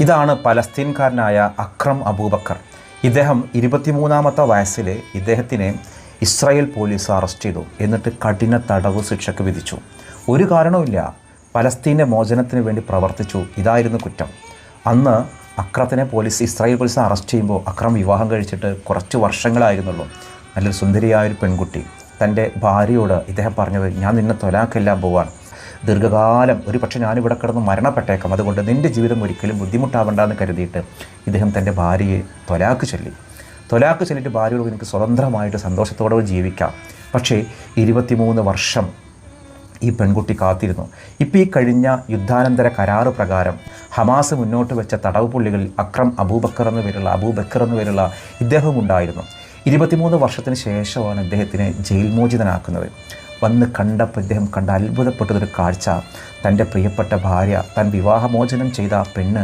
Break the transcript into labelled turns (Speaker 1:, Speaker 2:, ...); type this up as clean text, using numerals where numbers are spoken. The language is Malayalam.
Speaker 1: ഇതാണ് പലസ്തീൻകാരനായ അക്രം അബൂബക്കർ. ഇദ്ദേഹം 23-ാമത്തെ വയസ്സിൽ ഇദ്ദേഹത്തിനെ ഇസ്രായേൽ പോലീസ് അറസ്റ്റ് ചെയ്തു. എന്നിട്ട് കഠിന തടവ് ശിക്ഷയ്ക്ക് വിധിച്ചു. ഒരു കാരണവുമില്ല, പലസ്തീൻ്റെ മോചനത്തിന് വേണ്ടി പ്രവർത്തിച്ചു. ഇതായിരുന്നു കുറ്റം. അന്ന് അക്രത്തിനെ ഇസ്രായേൽ പോലീസ് അറസ്റ്റ് ചെയ്യുമ്പോൾ അക്രം വിവാഹം കഴിച്ചിട്ട് കുറച്ച് വർഷങ്ങളായിരുന്നുള്ളൂ. നല്ലൊരു സുന്ദരിയായൊരു പെൺകുട്ടി. തൻ്റെ ഭാര്യയോട് ഇദ്ദേഹം പറഞ്ഞത്, ഞാൻ നിന്നെ തൊലാക്കെല്ലാം പോവാൻ, ദീർഘകാലം ഒരു പക്ഷേ ഞാനിവിടെ കിടന്ന് മരണപ്പെട്ടേക്കാം, അതുകൊണ്ട് നിൻ്റെ ജീവിതം ഒരിക്കലും ബുദ്ധിമുട്ടാവണ്ടെന്ന് കരുതിയിട്ട് ഇദ്ദേഹം തൻ്റെ ഭാര്യയെ തൊലാക്ക് ചൊല്ലിയിട്ട് ഭാര്യയോട് എനിക്ക് സ്വതന്ത്രമായിട്ട് സന്തോഷത്തോടെ ജീവിക്കാം. പക്ഷേ 23 വർഷം ഈ പെൺകുട്ടി കാത്തിരുന്നു. ഇപ്പോൾ ഈ കഴിഞ്ഞ യുദ്ധാനന്തര കരാറ് പ്രകാരം ഹമാസ് മുന്നോട്ട് വെച്ച തടവ് പുള്ളികളിൽ അബൂബക്കർ എന്ന പേരുള്ള ഇദ്ദേഹം ഉണ്ടായിരുന്നു. 23 വർഷത്തിന് ശേഷമാണ് ഇദ്ദേഹത്തിനെ ജയിൽ മോചിതനാക്കുന്നത്. വന്ന് കണ്ടപ്പോൾ ഇദ്ദേഹം അത്ഭുതപ്പെട്ടതൊരു കാഴ്ച, തൻ്റെ പ്രിയപ്പെട്ട ഭാര്യ, താൻ വിവാഹമോചനം ചെയ്ത പെണ്ണ്